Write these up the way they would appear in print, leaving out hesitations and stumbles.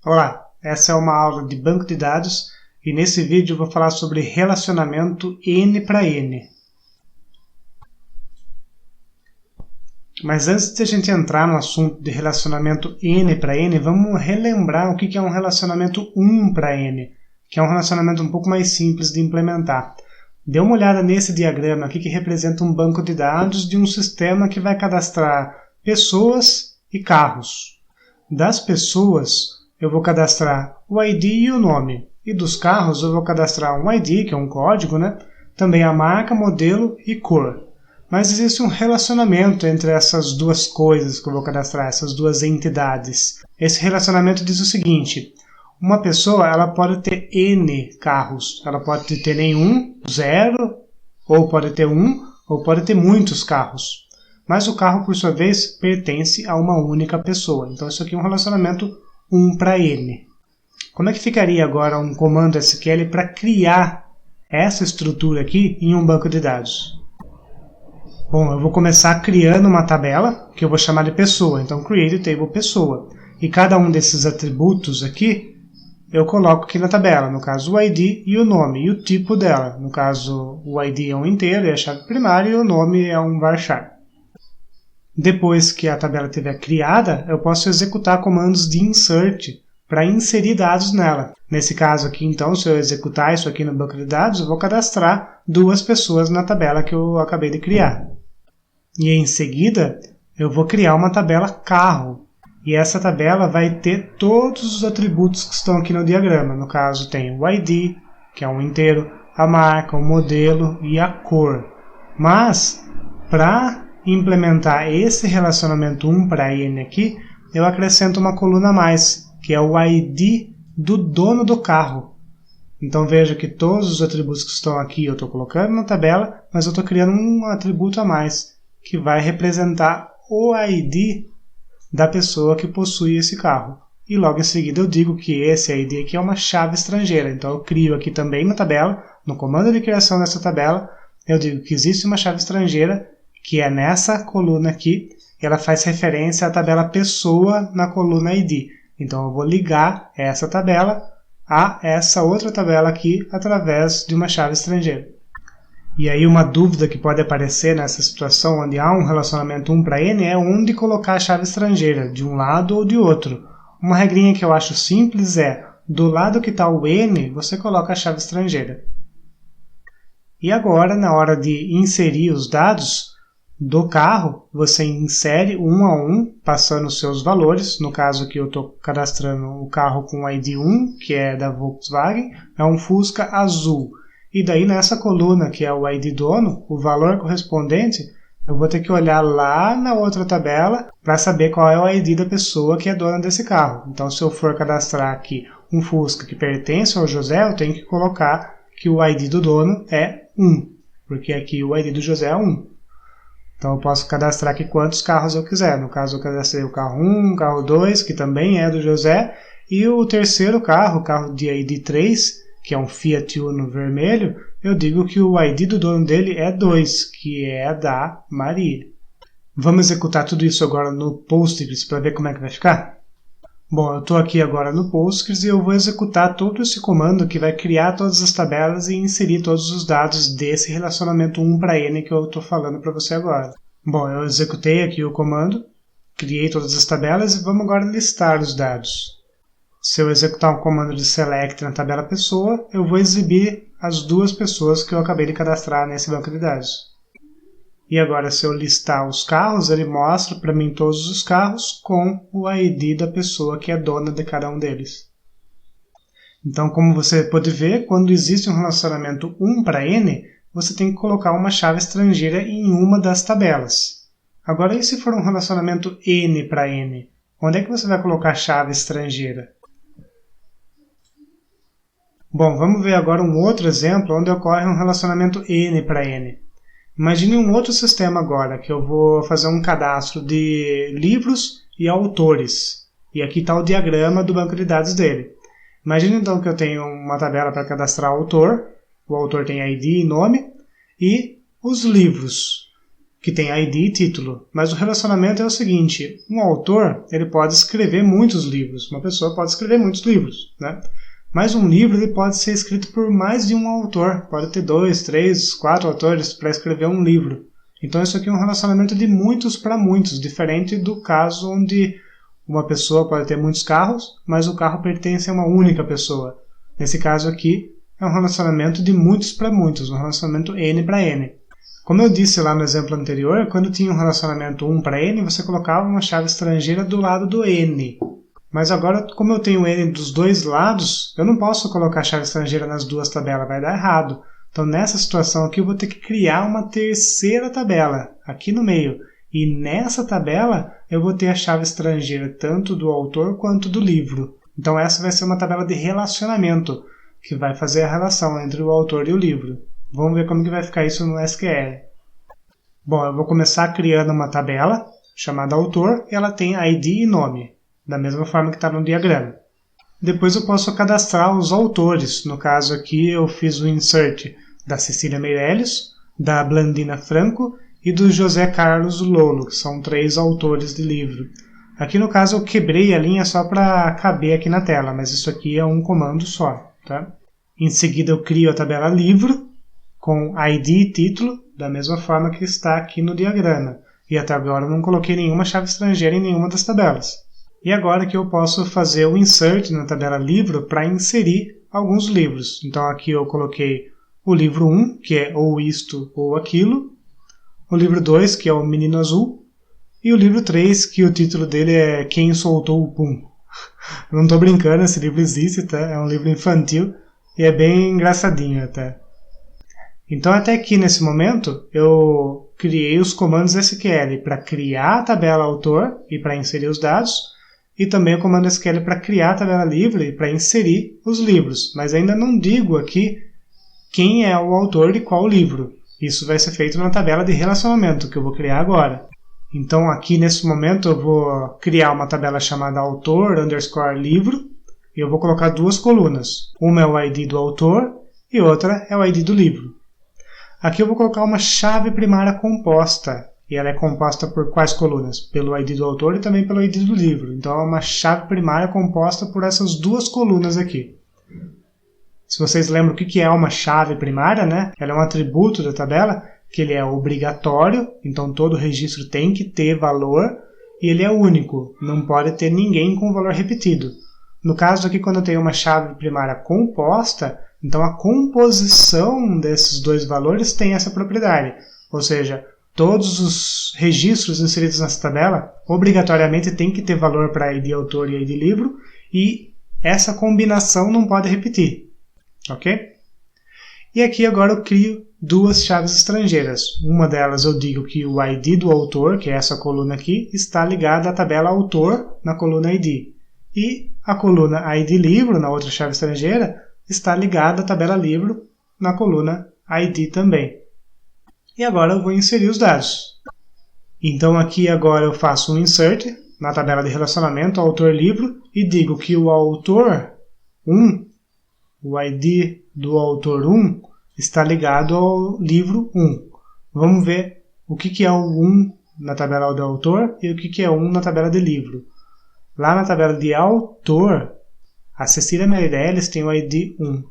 Olá, essa é uma aula de banco de dados e nesse vídeo eu vou falar sobre relacionamento N para N. Mas antes de a gente entrar no assunto de relacionamento N para N, vamos relembrar o que é um relacionamento 1 para N, que é um relacionamento um pouco mais simples de implementar. Dê uma olhada nesse diagrama aqui que representa um banco de dados de um sistema que vai cadastrar pessoas e carros. Das pessoas, eu vou cadastrar o ID e o nome. E dos carros, eu vou cadastrar um ID, que é um código, Também a marca, modelo e cor. Mas existe um relacionamento entre essas duas coisas que eu vou cadastrar, essas duas entidades. Esse relacionamento diz o seguinte: uma pessoa ela pode ter N carros. Ela pode ter nenhum, zero, ou pode ter um, ou pode ter muitos carros. Mas o carro, por sua vez, pertence a uma única pessoa. Então isso aqui é um relacionamento 1 para N. Como é que ficaria agora um comando SQL para criar essa estrutura aqui em um banco de dados? Bom, eu vou começar criando uma tabela que eu vou chamar de pessoa. Então, create table pessoa. E cada um desses atributos aqui eu coloco aqui na tabela. No caso, o ID e o nome e o tipo dela. No caso, o ID é um inteiro, é a chave primária, e o nome é um varchar. Depois que a tabela estiver criada, eu posso executar comandos de insert para inserir dados nela. Nesse caso aqui, então, se eu executar isso aqui no banco de dados, eu vou cadastrar duas pessoas na tabela que eu acabei de criar. E em seguida, eu vou criar uma tabela carro. E essa tabela vai ter todos os atributos que estão aqui no diagrama. No caso, tem o ID, que é um inteiro, a marca, o modelo e a cor. Mas, para implementar esse relacionamento 1 para N aqui, eu acrescento uma coluna a mais, que é o ID do dono do carro. Então veja que todos os atributos que estão aqui eu estou colocando na tabela, mas eu estou criando um atributo a mais, que vai representar o ID da pessoa que possui esse carro. E logo em seguida eu digo que esse ID aqui é uma chave estrangeira. Então eu crio aqui também na tabela, no comando de criação dessa tabela, eu digo que existe uma chave estrangeira, que é nessa coluna aqui, e ela faz referência à tabela pessoa na coluna ID. Então eu vou ligar essa tabela a essa outra tabela aqui através de uma chave estrangeira. E aí uma dúvida que pode aparecer nessa situação onde há um relacionamento 1 para N é onde colocar a chave estrangeira, de um lado ou de outro. Uma regrinha que eu acho simples é, do lado que está o N, você coloca a chave estrangeira. E agora, na hora de inserir os dados do carro, você insere um a um, passando os seus valores. No caso aqui eu estou cadastrando o carro com o ID 1, que é da Volkswagen, é um Fusca azul. E daí nessa coluna, que é o ID dono, o valor correspondente, eu vou ter que olhar lá na outra tabela para saber qual é o ID da pessoa que é dona desse carro. Então se eu for cadastrar aqui um Fusca que pertence ao José, eu tenho que colocar que o ID do dono é 1, porque aqui o ID do José é 1. Então eu posso cadastrar aqui quantos carros eu quiser. No caso eu cadastrei o carro 1, o carro 2, que também é do José, e o terceiro carro, o carro de ID 3, que é um Fiat Uno vermelho, eu digo que o ID do dono dele é 2, que é da Maria. Vamos executar tudo isso agora no Postgres para ver como é que vai ficar? Bom, eu estou aqui agora no Postgres e eu vou executar todo esse comando que vai criar todas as tabelas e inserir todos os dados desse relacionamento 1 para N que eu estou falando para você agora. Bom, eu executei aqui o comando, criei todas as tabelas e vamos agora listar os dados. Se eu executar um comando de select na tabela pessoa, eu vou exibir as duas pessoas que eu acabei de cadastrar nesse banco de dados. E agora, se eu listar os carros, ele mostra para mim todos os carros com o ID da pessoa que é dona de cada um deles. Então, como você pode ver, quando existe um relacionamento 1 para N, você tem que colocar uma chave estrangeira em uma das tabelas. Agora, e se for um relacionamento N para N? Onde é que você vai colocar a chave estrangeira? Bom, vamos ver agora um outro exemplo onde ocorre um relacionamento N para N. Imagine um outro sistema agora, que eu vou fazer um cadastro de livros e autores. E aqui está o diagrama do banco de dados dele. Imagine então que eu tenho uma tabela para cadastrar autor. O autor tem ID e nome. E os livros, que tem ID e título. Mas o relacionamento é o seguinte, um autor ele pode escrever muitos livros, uma pessoa pode escrever muitos livros, né? Mas um livro ele pode ser escrito por mais de um autor, pode ter 2, 3, 4 autores para escrever um livro. Então isso aqui é um relacionamento de muitos para muitos, diferente do caso onde uma pessoa pode ter muitos carros, mas o carro pertence a uma única pessoa. Nesse caso aqui, é um relacionamento de muitos para muitos, um relacionamento N para N. Como eu disse lá no exemplo anterior, quando tinha um relacionamento 1 para N, você colocava uma chave estrangeira do lado do N. Mas agora, como eu tenho N dos dois lados, eu não posso colocar a chave estrangeira nas duas tabelas, vai dar errado. Então nessa situação aqui eu vou ter que criar uma terceira tabela, aqui no meio. E nessa tabela eu vou ter a chave estrangeira tanto do autor quanto do livro. Então essa vai ser uma tabela de relacionamento, que vai fazer a relação entre o autor e o livro. Vamos ver como que vai ficar isso no SQL. Bom, eu vou começar criando uma tabela chamada autor, e ela tem ID e nome, da mesma forma que está no diagrama. Depois eu posso cadastrar os autores. No caso aqui eu fiz o insert da Cecília Meirelles, da Blandina Franco e do José Carlos Lolo, que são 3 autores de livro. Aqui no caso eu quebrei a linha só para caber aqui na tela, mas isso aqui é um comando só. Tá? Em seguida eu crio a tabela livro, com ID e título, da mesma forma que está aqui no diagrama. E até agora eu não coloquei nenhuma chave estrangeira em nenhuma das tabelas. E agora que eu posso fazer o insert na tabela livro para inserir alguns livros. Então aqui eu coloquei o livro 1, que é ou isto ou aquilo, o livro 2, que é o Menino Azul, e o livro 3, que o título dele é Quem Soltou o Pum. Eu não estou brincando, esse livro existe, tá? É um livro infantil e é bem engraçadinho até. Então até aqui nesse momento eu criei os comandos SQL para criar a tabela autor e para inserir os dados, e também o comando SQL para criar a tabela livre e para inserir os livros, mas ainda não digo aqui quem é o autor de qual livro. Isso vai ser feito na tabela de relacionamento que eu vou criar agora. Então aqui nesse momento eu vou criar uma tabela chamada autor _ livro e eu vou colocar 2 colunas. Uma é o ID do autor e outra é o ID do livro. Aqui eu vou colocar uma chave primária composta. E ela é composta por quais colunas? Pelo ID do autor e também pelo ID do livro. Então é uma chave primária composta por essas 2 colunas aqui. Se vocês lembram o que é uma chave primária, né? Ela é um atributo da tabela, que ele é obrigatório, então todo registro tem que ter valor, e ele é único, não pode ter ninguém com valor repetido. No caso aqui, quando eu tenho uma chave primária composta, então a composição desses 2 valores tem essa propriedade, ou seja, todos os registros inseridos nessa tabela obrigatoriamente tem que ter valor para ID autor e ID livro, e essa combinação não pode repetir. Ok? E aqui agora eu crio 2 chaves estrangeiras. Uma delas eu digo que o ID do autor, que é essa coluna aqui, está ligada à tabela autor na coluna ID. E a coluna ID livro, na outra chave estrangeira, está ligada à tabela livro na coluna ID também. E agora eu vou inserir os dados. Então aqui agora eu faço um insert na tabela de relacionamento autor-livro e digo que o autor 1, o ID do autor 1, está ligado ao livro 1. Vamos ver o que é o 1 na tabela do autor e o que é 1 na tabela de livro. Lá na tabela de autor, a Cecília Meirelles tem o ID 1.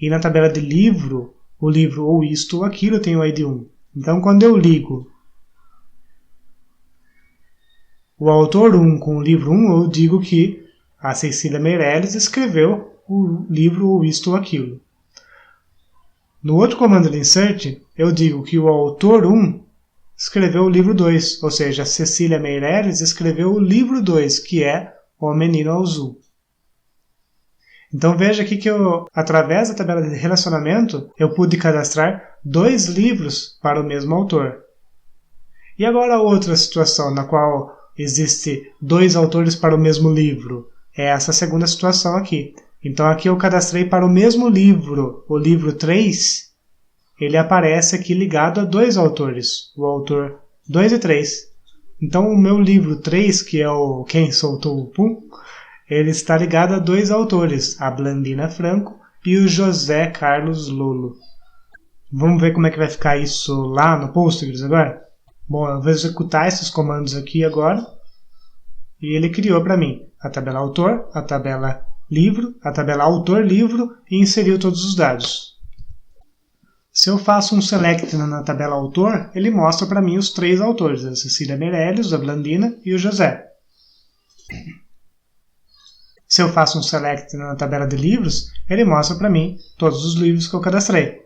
E na tabela de livro, o livro ou isto ou aquilo tem o ID 1. Então, quando eu ligo o autor 1 com o livro 1, eu digo que a Cecília Meirelles escreveu o livro ou isto ou aquilo. No outro comando de insert, eu digo que o autor 1 escreveu o livro 2, ou seja, a Cecília Meirelles escreveu o livro 2, que é O Menino Azul. Então veja aqui que através da tabela de relacionamento, eu pude cadastrar 2 livros para o mesmo autor. E agora outra situação na qual existe 2 autores para o mesmo livro. É essa segunda situação aqui. Então aqui eu cadastrei para o mesmo livro, o livro 3, ele aparece aqui ligado a 2 autores, o autor 2 e 3. Então o meu livro 3, que é o Quem Soltou o Pum, ele está ligado a 2 autores, a Blandina Franco e o José Carlos Lolo. Vamos ver como é que vai ficar isso lá no Postgres agora? Bom, eu vou executar esses comandos aqui agora, e ele criou para mim a tabela autor, a tabela livro, a tabela autor-livro e inseriu todos os dados. Se eu faço um select na tabela autor, ele mostra para mim os 3 autores, a Cecília Meirelles, a Blandina e o José. Se eu faço um select na tabela de livros, ele mostra para mim todos os livros que eu cadastrei.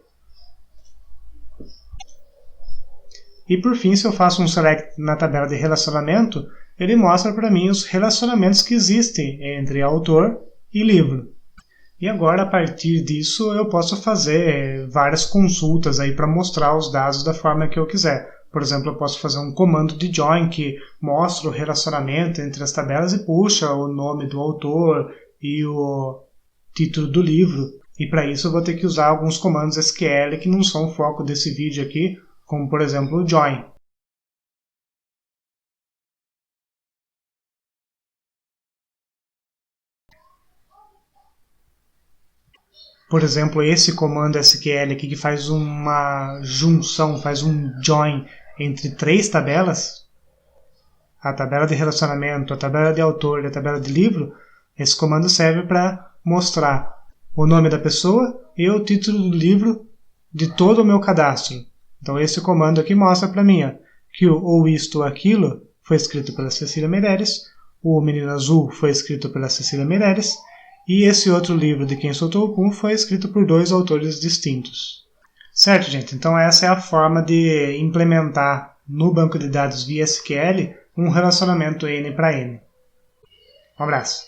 E por fim, se eu faço um select na tabela de relacionamento, ele mostra para mim os relacionamentos que existem entre autor e livro. E agora, a partir disso, eu posso fazer várias consultas aí para mostrar os dados da forma que eu quiser. Por exemplo, eu posso fazer um comando de join que mostra o relacionamento entre as tabelas e puxa o nome do autor e o título do livro. E para isso eu vou ter que usar alguns comandos SQL que não são o foco desse vídeo aqui, como por exemplo o join. Por exemplo, esse comando SQL aqui que faz uma junção, faz um join entre 3 tabelas, a tabela de relacionamento, a tabela de autor e a tabela de livro, esse comando serve para mostrar o nome da pessoa e o título do livro de todo o meu cadastro. Então esse comando aqui mostra para mim que o ou isto ou aquilo foi escrito pela Cecília Meirelles, o Menino Azul foi escrito pela Cecília Meirelles, e esse outro livro de Quem Soltou o Pum foi escrito por 2 autores distintos. Certo, gente? Então essa é a forma de implementar no banco de dados via SQL um relacionamento N para N. Um abraço.